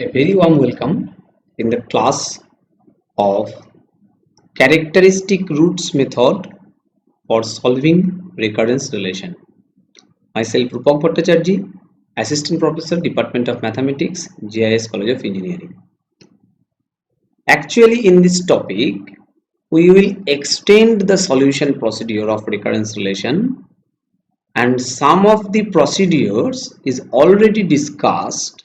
A very warm welcome in the class of characteristic roots method for solving recurrence relation. Myself Rupak Bhattacharjee, Assistant Professor, Department of Mathematics, GIS College of Engineering. Actually, in this topic, we will extend the solution procedure of recurrence relation, and some of the procedures is already discussed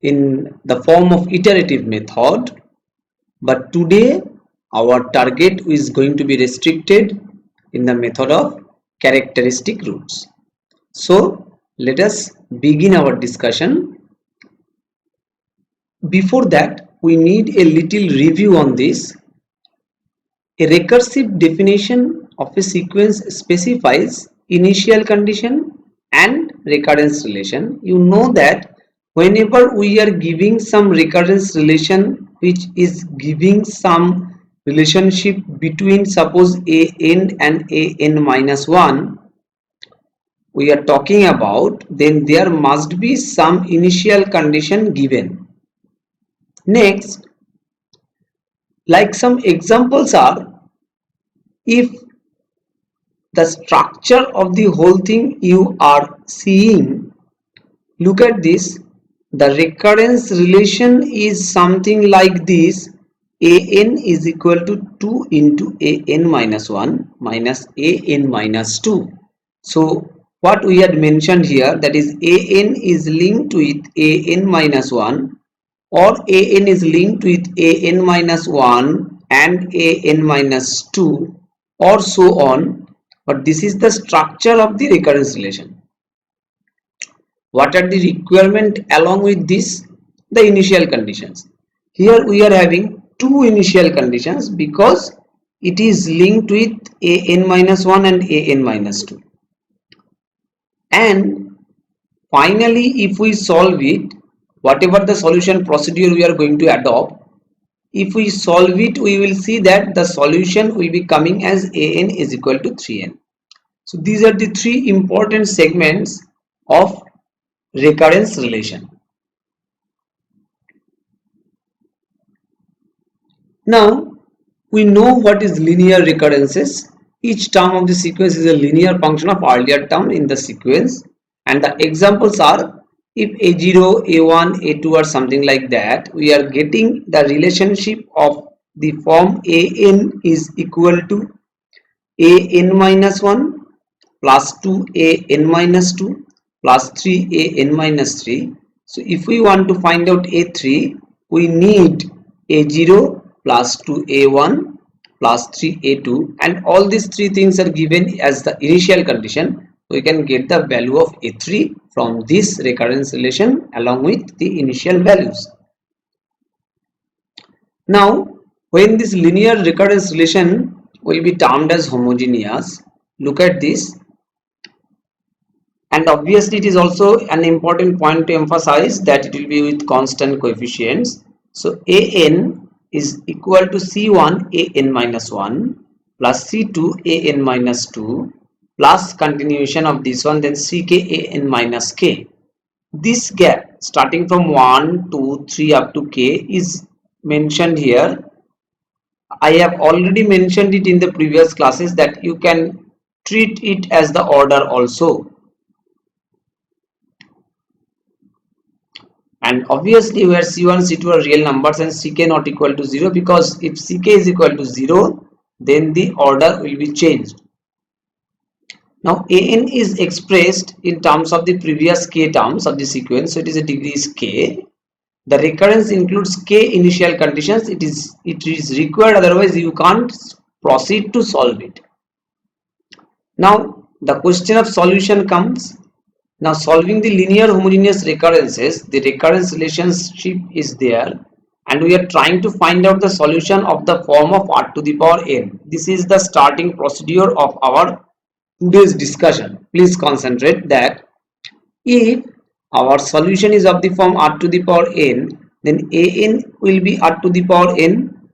in the form of iterative method, but today our target is going to be restricted in the method of characteristic roots. So let us begin our discussion. Before that, we need a little review on this. A recursive definition of a sequence specifies initial condition and recurrence relation. You know that whenever we are giving some recurrence relation which is giving some relationship between suppose an and an minus 1, we are talking about, then there must be some initial condition given. Next, like some examples are, if the structure of the whole thing you are seeing, look at this, the recurrence relation is something like this: an is equal to 2 into an minus 1 minus an minus 2. So what we had mentioned here, that is an is linked with an minus 1, or an is linked with an minus 1 and an minus 2, or so on. But this is the structure of the recurrence relation. What are the requirement along with this? The initial conditions. Here we are having two initial conditions because it is linked with an minus 1 and an minus 2. And finally, if we solve it, whatever the solution procedure we are going to adopt, if we solve it, we will see that the solution will be coming as an is equal to 3n. So these are the three important segments of recurrence relation. Now we know what is linear recurrences. Each term of the sequence is a linear function of earlier term in the sequence, and the examples are, if a0, a1, a2 or something like that, we are getting the relationship of the form an is equal to an minus 1 plus 2 an minus 2 plus 3 an minus 3. So if we want to find out a3, we need a0 plus 2a1 plus 3a2, and all these three things are given as the initial condition. We can get the value of a3 from this recurrence relation along with the initial values. Now when this linear recurrence relation will be termed as homogeneous, look at this, and obviously it is also an important point to emphasize that it will be with constant coefficients. So an is equal to c1 an minus 1 plus c2 an minus 2 plus continuation of this one, then ck an minus k. This gap starting from 1 2 3 up to k is mentioned here. I have already mentioned it in the previous classes that you can treat it as the order also. And obviously where c1 c2 are real numbers and ck not equal to 0, because if ck is equal to 0, then the order will be changed. Now an is expressed in terms of the previous k terms of the sequence, so it is a degrees k. The recurrence includes k initial conditions. It is required, otherwise you can't proceed to solve it. Now the question of solution comes. Now solving the linear homogeneous recurrences, the recurrence relationship is there, and we are trying to find out the solution of the form of r to the power n. This is the starting procedure of our today's discussion. Please concentrate that if our solution is of the form r to the power n, then an will be r to the power n.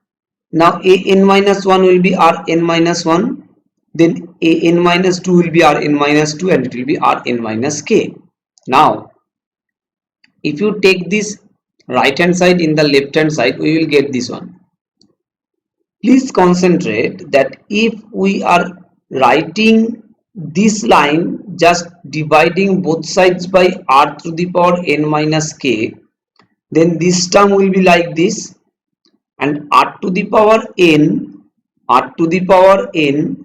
Now an minus 1 will be rn minus 1. Then an minus 2 will be rn minus 2, and it will be rn minus k. Now if you take this right hand side in the left hand side, we will get this one. Please concentrate that if we are writing this line just dividing both sides by r to the power n minus k, then this term will be like this, and r to the power n, r to the power n,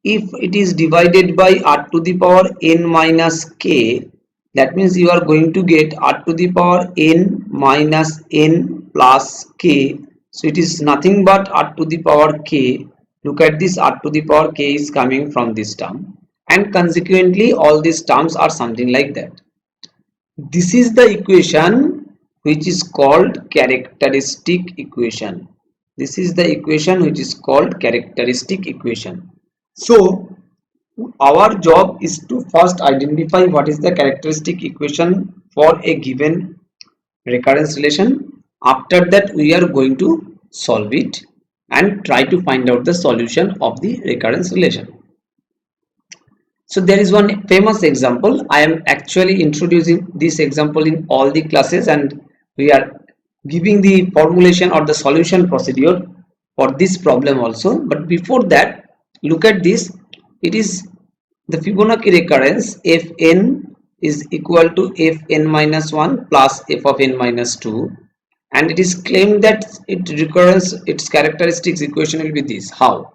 if it is divided by r to the power n minus k, that means you are going to get r to the power n minus n plus k. So it is nothing but r to the power k. Look at this, r to the power k is coming from this term, and consequently all these terms are something like that. This is the equation which is called characteristic equation. This is the equation which is called characteristic equation. So our job is to first identify what is the characteristic equation for a given recurrence relation. After that we are going to solve it and try to find out the solution of the recurrence relation. So there is one famous example. I am actually introducing this example in all the classes, and we are giving the formulation or the solution procedure for this problem also. But before that, look at this. It is the Fibonacci recurrence Fn is equal to Fn minus 1 plus f of n minus 2, and it is claimed that its characteristics equation will be this. How?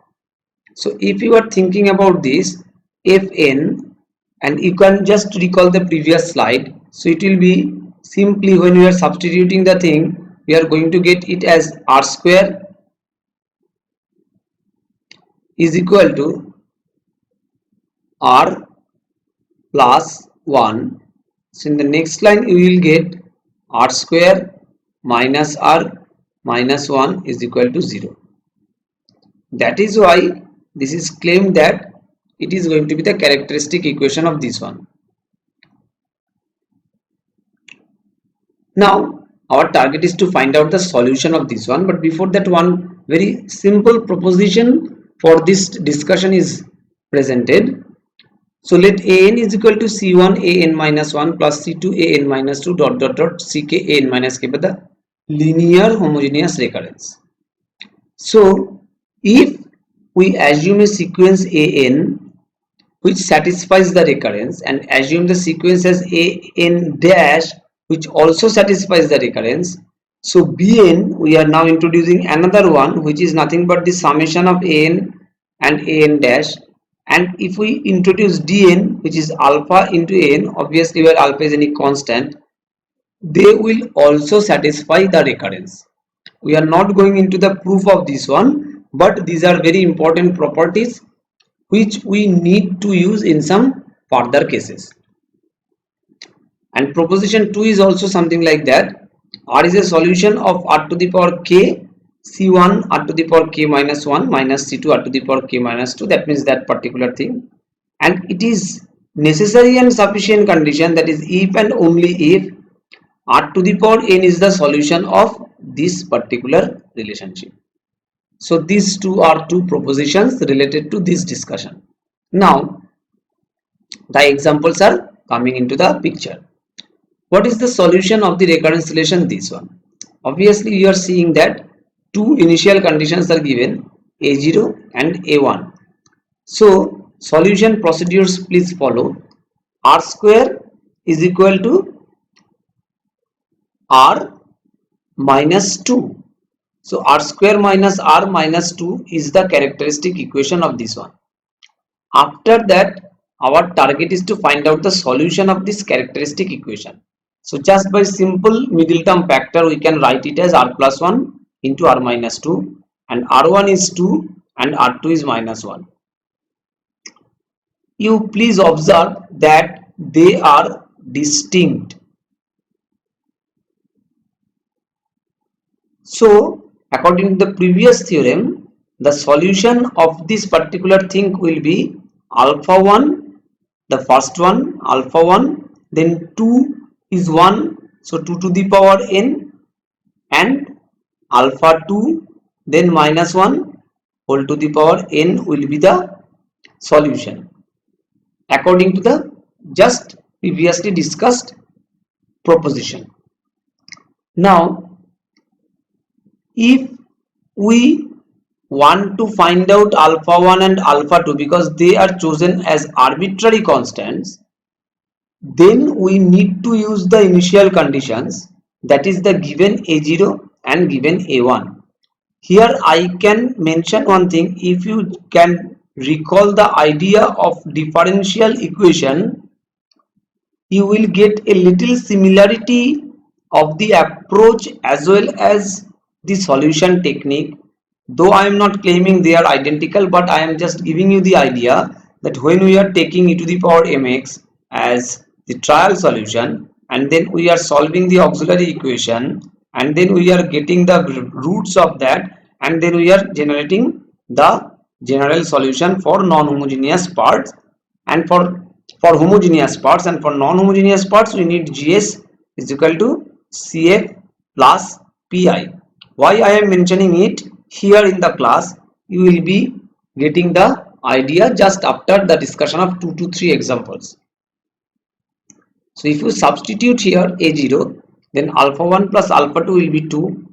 So if you are thinking about this Fn, and you can just recall the previous slide, so it will be simply when we are substituting the thing, we are going to get it as r square is equal to r plus 1. So in the next line we will get r square minus r minus 1 is equal to 0. That is why this is claimed that it is going to be the characteristic equation of this one. Now our target is to find out the solution of this one, but before that, one very simple proposition for this discussion is presented. So let an is equal to c1 an minus 1 plus c2 an minus 2 dot dot dot ck an minus k by the linear homogeneous recurrence. So if we assume a sequence an which satisfies the recurrence, and assume the sequence as an dash which also satisfies the recurrence, so bn, we are now introducing another one which is nothing but the summation of an and an dash, and if we introduce dn which is alpha into n, obviously where alpha is any constant, they will also satisfy the recurrence. We are not going into the proof of this one, but these are very important properties which we need to use in some further cases. And proposition 2 is also something like that. R is a solution of r to the power k c1 r to the power k minus 1 minus c2 r to the power k minus 2. That means that particular thing, and it is necessary and sufficient condition, that is if and only if r to the power n is the solution of this particular relationship. So these two are two propositions related to this discussion. Now the examples are coming into the picture. What is the solution of the recurrence relation? This one. Obviously you are seeing that two initial conditions are given, a0 and a1. So solution procedures please follow. R square is equal to r minus 2. So r square minus r minus 2 is the characteristic equation of this one. After that, our target is to find out the solution of this characteristic equation. So just by simple middle term factor, we can write it as r plus 1 into r minus 2, and r1 is 2 and r2 is minus 1. You please observe that they are distinct. So according to the previous theorem, the solution of this particular thing will be alpha 1, the first one alpha 1, then 2 is 1, so 2 to the power n, and alpha 2, then minus 1 whole to the power n will be the solution according to the just previously discussed proposition. Now if we want to find out alpha 1 and alpha 2 because they are chosen as arbitrary constants, then we need to use the initial conditions, that is the given a0 and given a1. Here I can mention one thing. If you can recall the idea of differential equation, you will get a little similarity of the approach as well as the solution technique. Though I am not claiming they are identical, but I am just giving you the idea that when we are taking e to the power mx as the trial solution, and then we are solving the auxiliary equation, and then we are getting the roots of that, and then we are generating the general solution for non-homogeneous parts, and for homogeneous parts, and for non-homogeneous parts we need gs is equal to cf plus pi. Why I am mentioning it here in the class, you will be getting the idea just after the discussion of 2 to 3 examples. So if you substitute here a0, then alpha 1 plus alpha 2 will be 2,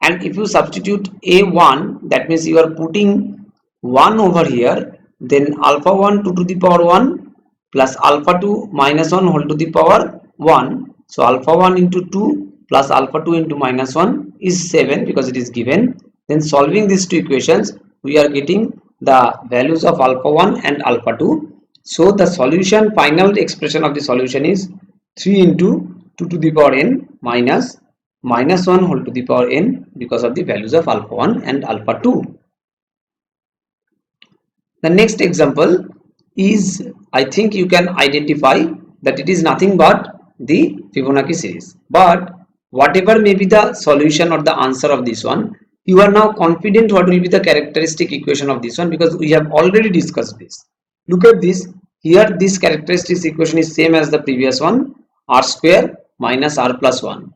and if you substitute a1, that means you are putting 1 over here, then alpha 1 2 to the power 1 plus alpha 2 minus 1 whole to the power 1. So alpha 1 into 2 plus alpha 2 into minus 1 is 7 because it is given. Then solving these two equations, we are getting the values of alpha 1 and alpha 2. So the solution, final expression of the solution is 3 into 2 to the power n minus 1 whole to the power n because of the values of alpha 1 and alpha 2. The next example is, I think you can identify that it is nothing but the Fibonacci series, but whatever may be the solution or the answer of this one, you are now confident what will be the characteristic equation of this one because we have already discussed this. Look at this here, this characteristic equation is same as the previous one, r square minus r plus 1.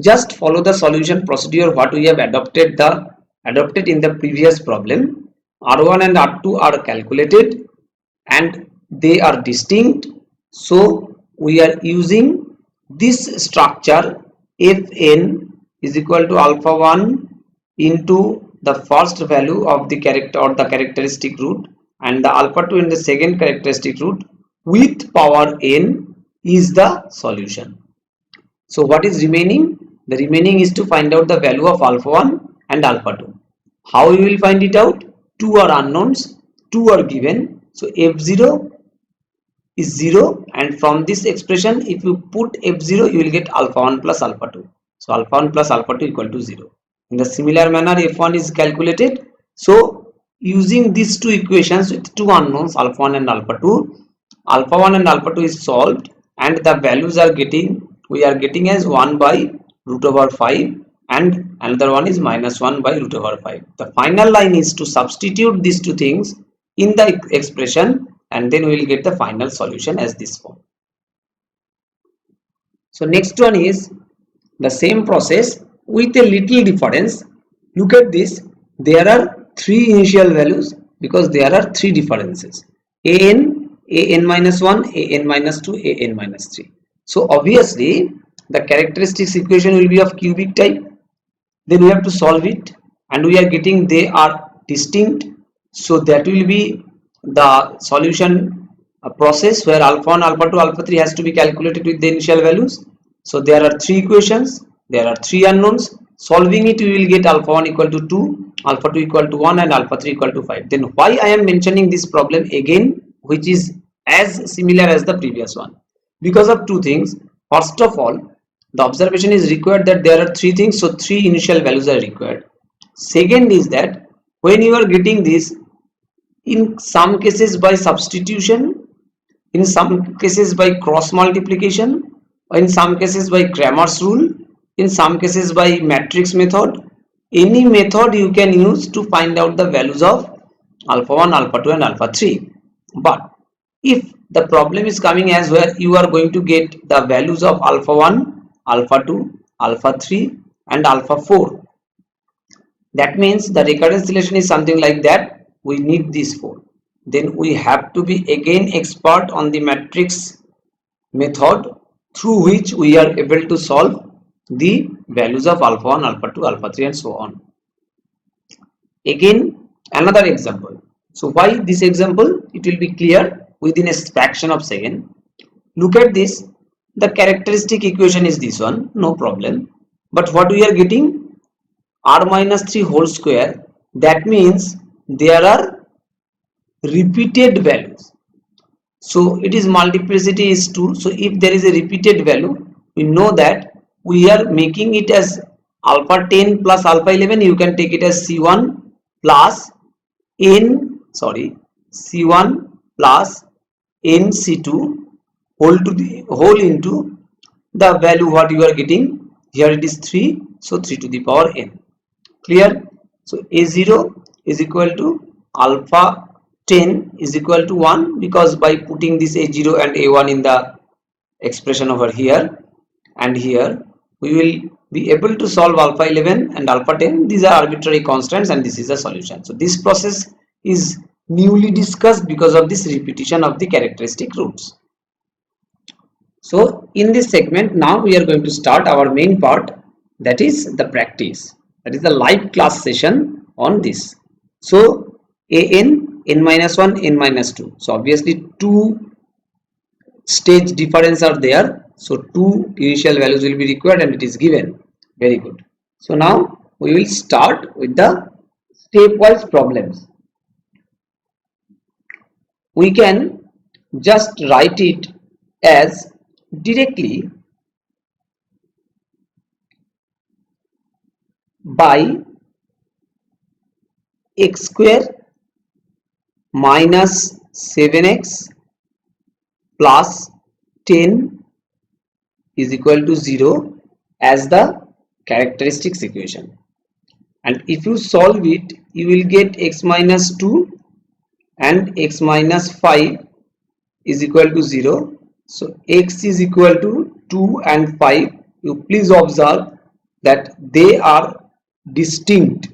Just follow the solution procedure what we have adopted in the previous problem. R1 and R2 are calculated and they are distinct, so we are using this structure fn is equal to alpha 1 into the first value of the character or the characteristic root, and the alpha 2 in the second characteristic root with power n is the solution. So what is remaining? The remaining is to find out the value of alpha 1 and alpha 2. How we will find it out? 2 are unknowns, 2 are given, so f0 is 0, and from this expression if you put f0 you will get alpha 1 plus alpha 2. So alpha 1 plus alpha 2 equal to 0. In the similar manner f1 is calculated. So using these two equations with two unknowns alpha 1 and alpha 2, alpha 1 and alpha 2 is solved, and the values are we are getting as 1 by root over 5 and another one is minus 1 by root over 5. The final line is to substitute these two things in the expression, and then we will get the final solution as this form. So next one is the same process with a little difference. Look at this, there are three initial values because there are three differences, an minus 1, an minus 2, an minus 3. So obviously the characteristics equation will be of cubic type. Then we have to solve it, and we are getting they are distinct, so that will be the solution process where alpha 1, alpha 2, alpha 3 has to be calculated with the initial values. So there are three equations, there are three unknowns. Solving it, we will get alpha 1 equal to 2, alpha 2 equal to 1 and alpha 3 equal to 5. Then why I am mentioning this problem again, which is as similar as the previous one? Because of two things. First of all, the observation is required that there are three things, so three initial values are required. Second is that when you are getting this, in some cases by substitution, in some cases by cross multiplication, or in some cases by Cramer's rule, in some cases by matrix method, any method you can use to find out the values of alpha 1, alpha 2 and alpha 3. But if the problem is coming as where you are going to get the values of alpha 1, alpha 2, alpha 3 and alpha 4, that means the recurrence relation is something like that, we need these four. Then we have to be again expert on the matrix method through which we are able to solve the values of alpha 1, alpha 2, alpha 3 and so on. Again another example. So why this example? It will be clear within a fraction of second. Look at this. The characteristic equation is this one, no problem. But what we are getting? R minus 3 whole square. That means there are repeated values. So it is multiplicity is 2. So if there is a repeated value, we know that we are making it as alpha 10 plus alpha 11. You can take it as C1 plus C1 plus NC2 whole into the value what you are getting. Here it is 3. So 3 to the power n. Clear? So A0 is equal to alpha 10 is equal to 1, because by putting this A0 and A1 in the expression over here and here, we will be able to solve alpha 11 and alpha 10. These are arbitrary constants and this is a solution. So this process is newly discussed because of this repetition of the characteristic roots. So in this segment now we are going to start our main part, that is the practice, that is the live class session on this. So n minus 1, n minus 2. So obviously two stage difference are there. So two initial values will be required and it is given. Very good. So now we will start with the stepwise problems. We can just write it as directly by x square minus 7x plus 10 is equal to 0 as the characteristics equation, and if you solve it you will get x minus 2 and x minus 5 is equal to 0. So x is equal to 2 and 5. You please observe that they are distinct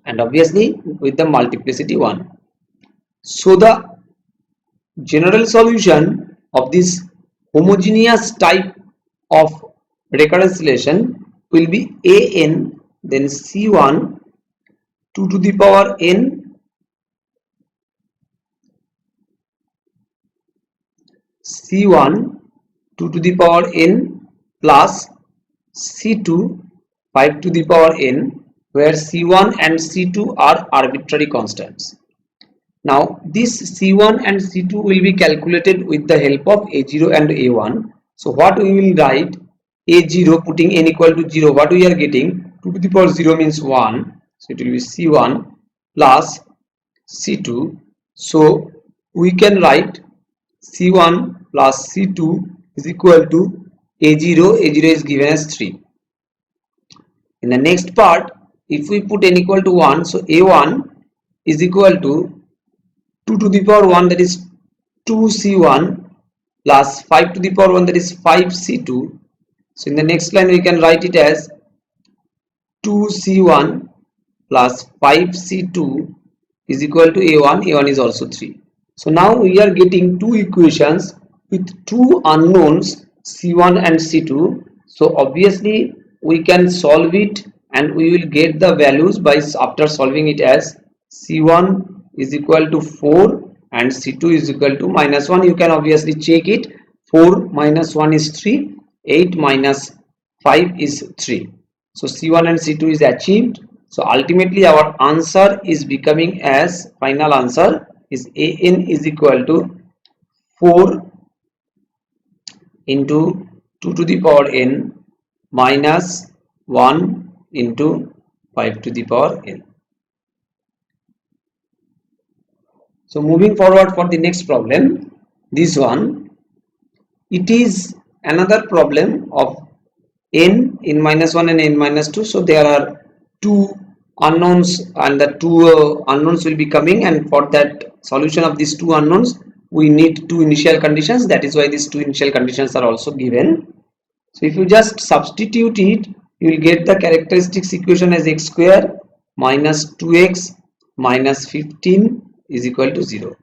and obviously with the multiplicity 1. So the general solution of this homogeneous type of recurrence relation will be an, then C1 2 to the power n C1 2 to the power n plus C2 5 to the power n, where C1 and C2 are arbitrary constants. Now this C1 and C2 will be calculated with the help of A0 and A1. So what we will write, A0 putting n equal to 0, what we are getting, 2 to the power 0 means 1. So it will be C1 plus C2. So we can write C1 plus C2 is equal to A0. A0 is given as 3. In the next part, if we put n equal to 1, so A1 is equal to 2 to the power 1, that is 2C1 plus 5 to the power 1, that is 5C2. So in the next line we can write it as 2C1 plus 5C2 is equal to A1. A1 is also 3. So now we are getting two equations with two unknowns C1 and C2. So obviously we can solve it and we will get the values by after solving it as C1 is equal to 4 and C2 is equal to minus 1. You can obviously check it. 4 minus 1 is 3. 8 minus 5 is 3. So C1 and C2 is achieved. So ultimately our answer is becoming as, final answer is an is equal to 4 into 2 to the power n minus 1 into 5 to the power n. So moving forward for the next problem, this one, it is another problem of n minus 1 and n minus 2. So there are two unknowns and the two unknowns will be coming, and for that solution of these two unknowns we need two initial conditions. That is why these two initial conditions are also given. So if you just substitute it, you will get the characteristics equation as x square minus 2x minus 15 is equal to 0.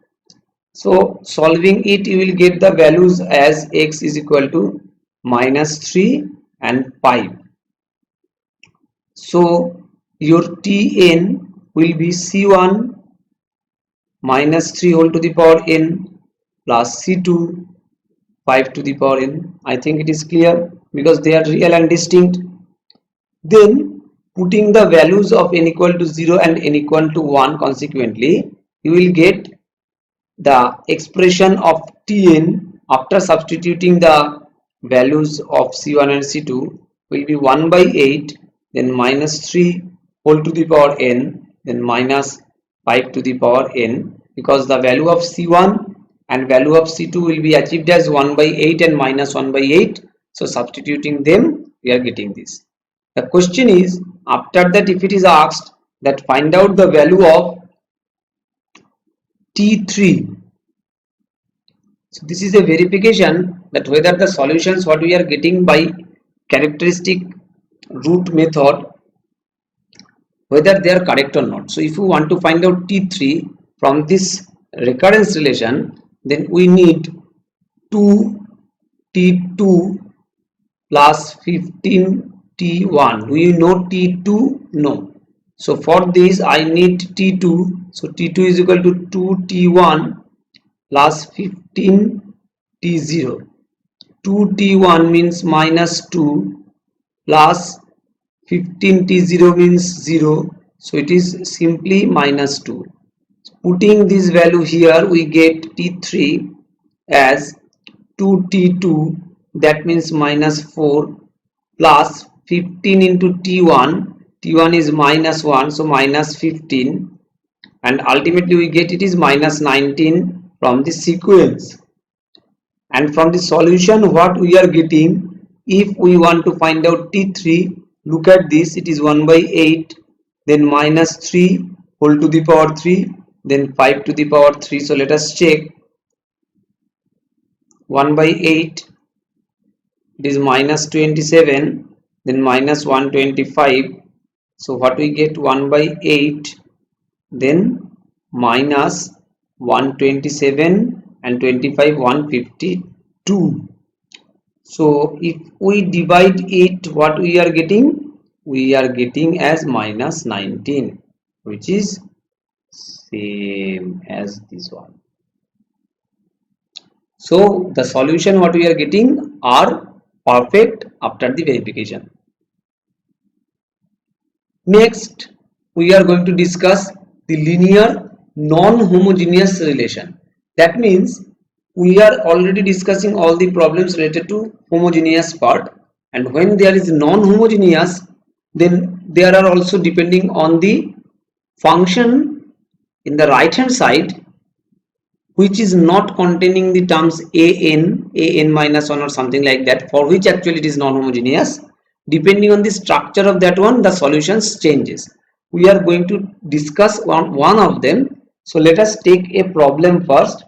So solving it, you will get the values as x is equal to minus 3 and 5. So your Tn will be C1 minus 3 whole to the power n plus C2 5 to the power n. I think it is clear because they are real and distinct. Then putting the values of n equal to 0 and n equal to 1 consequently, you will get the expression of Tn after substituting the values of C1 and C2 will be 1 by 8, then minus 3 whole to the power n, then minus 5 to the power n, because the value of C1 and value of C2 will be achieved as 1 by 8 and minus 1 by 8. So substituting them, we are getting this. The question is, after that, if it is asked that find out the value of T3. So this is a verification that whether the solutions what we are getting by characteristic root method, whether they are correct or not. So if you want to find out T3 from this recurrence relation, then we need 2T2 plus 15T1. Do you know T2? No. So for this I need T2. So T2 is equal to 2T1 plus 15T0. 2T1 means minus 2 plus 15T0 means 0. So it is simply minus 2. Putting this value here, we get T3 as 2T2, that means minus 4 plus 15 into T1. T1 is minus 1, so minus 15, and ultimately we get it is minus 19 from the sequence. And from the solution what we are getting, if we want to find out T3, look at this, it is 1 by 8, then minus 3 whole to the power 3, then 5 to the power 3. So let us check. 1 by 8, it is minus 27, then minus 125. So what we get, 1 by 8, then minus 127 and 25, 152. So if we divide it, what we are getting? We are getting as minus 19, which is same as this one. So the solution what we are getting are perfect after the verification. Next, we are going to discuss the linear non-homogeneous relation. That means we are already discussing all the problems related to homogeneous part, and when there is non-homogeneous, then there are also depending on the function in the right hand side which is not containing the terms an minus 1 or something like that, for which actually it is non-homogeneous. Depending on the structure of that one, the solutions changes. We are going to discuss one of them. So let us take a problem first.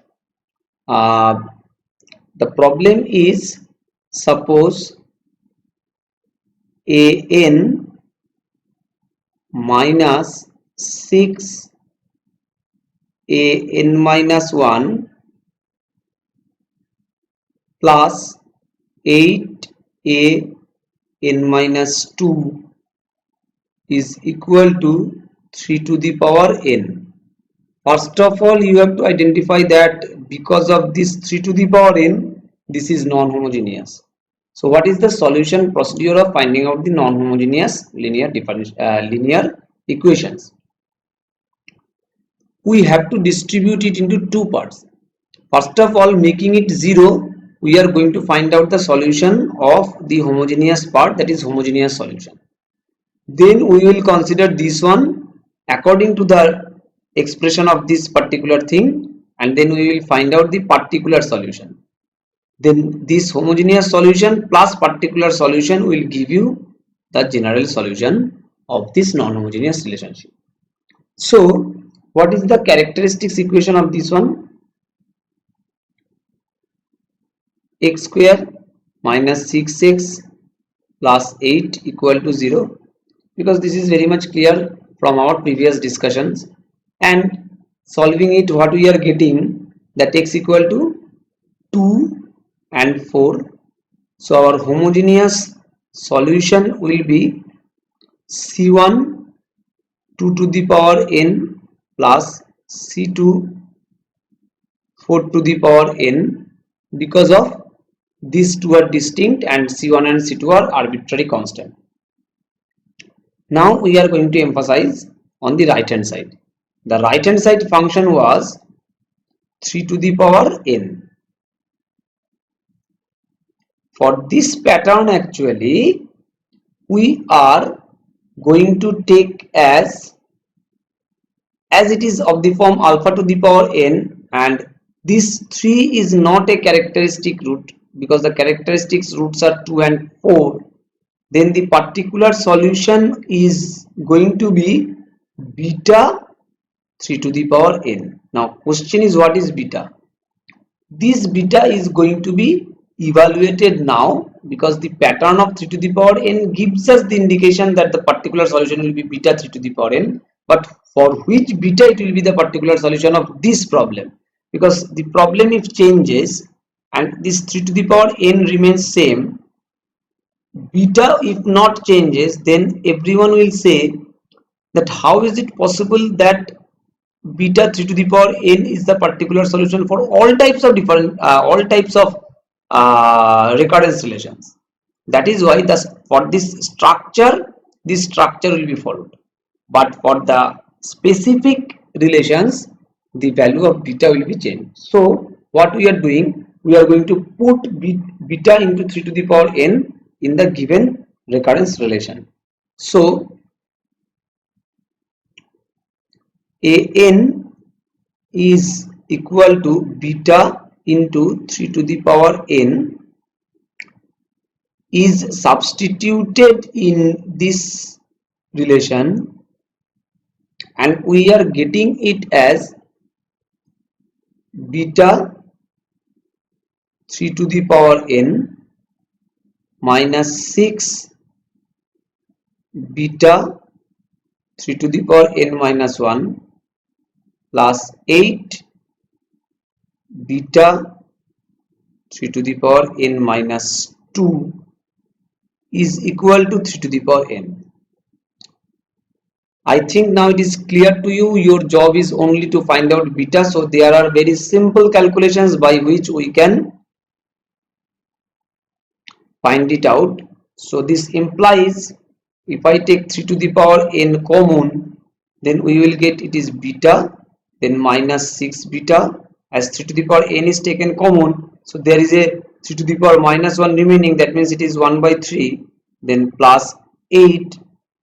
The problem is, suppose an minus 6 an minus 1 plus 8 an minus 2 is equal to 3 to the power n. First of all, you have to identify that because of this 3 to the power n, this is non-homogeneous. So what is the solution procedure of finding out the non-homogeneous linear equations? We have to distribute it into two parts. First of all, making it 0, we are going to find out the solution of the homogeneous part, that is homogeneous solution. Then we will consider this one according to the expression of this particular thing, and then we will find out the particular solution. Then this homogeneous solution plus particular solution will give you the general solution of this non-homogeneous relationship. So what is the characteristics equation of this one? X square minus 6x plus 8 equal to 0, because this is very much clear from our previous discussions. And solving it, what we are getting, that x equal to 2 and 4. So our homogeneous solution will be C1 2 to the power n plus C2 4 to the power n, because of these two are distinct and C1 and C2 are arbitrary constant. Now we are going to emphasize on the right hand side. The right hand side function was 3 to the power n. For this pattern, actually we are going to take as it is of the form alpha to the power n, and this 3 is not a characteristic root because the characteristics roots are 2 and 4. Then the particular solution is going to be beta 3 to the power n. Now question is, what is beta? This beta is going to be evaluated now because the pattern of 3 to the power n gives us the indication that the particular solution will be beta 3 to the power n, but for which beta it will be the particular solution of this problem, because the problem if changes and this 3 to the power n remains same, beta if not changes, then everyone will say that how is it possible that beta 3 to the power n is the particular solution for all types of recurrence relations. That is why for this structure will be followed, but for the specific relations the value of beta will be changed. So what we are doing, we are going to put beta into 3 to the power n in the given recurrence relation. So an is equal to beta into 3 to the power n is substituted in this relation, and we are getting it as beta 3 to the power n minus 6 beta 3 to the power n minus 1 plus 8 beta 3 to the power n minus 2 is equal to 3 to the power n. I think now it is clear to you. Your job is only to find out beta. So there are very simple calculations by which we can find it out. So this implies if I take 3 to the power n common, then we will get it is beta, then minus 6 beta, as 3 to the power n is taken common, so there is a 3 to the power minus 1 remaining, that means it is 1 by 3, then plus 8,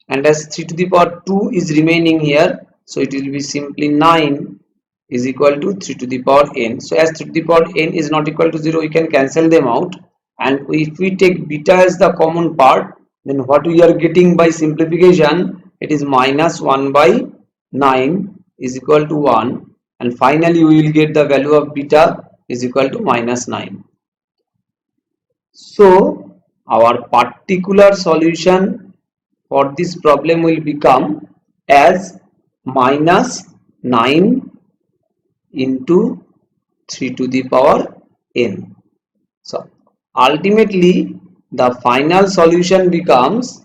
and as 3 to the power 2 is remaining here, so it will be simply 9 is equal to 3 to the power n. So as 3 to the power n is not equal to 0, we can cancel them out, and if we take beta as the common part, then what we are getting by simplification, it is minus 1 by 9 is equal to 1, and finally we will get the value of beta is equal to minus 9. So our particular solution for this problem will become as minus 9 into 3 to the power n. So ultimately the final solution becomes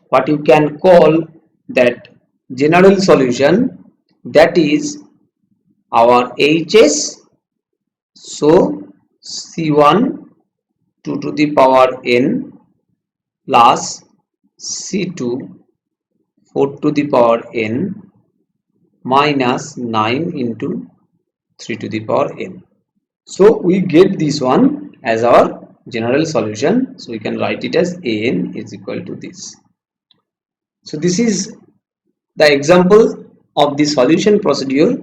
what you can call that general solution, that is our HS. So C1 2 to the power n plus C2 4 to the power n minus 9 into 3 to the power n. So we get this one as our general solution. So we can write it as an is equal to this. So this is the example of the solution procedure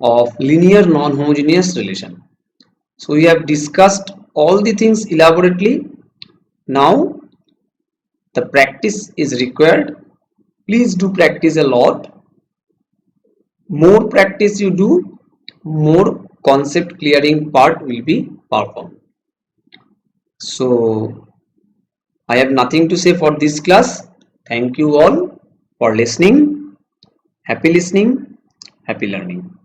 of linear non-homogeneous relation. So we have discussed all the things elaborately. Now the practice is required. Please do practice a lot. More practice you do, more concept clearing part will be performed. So I have nothing to say for this class. Thank you all for listening. Happy listening, happy learning.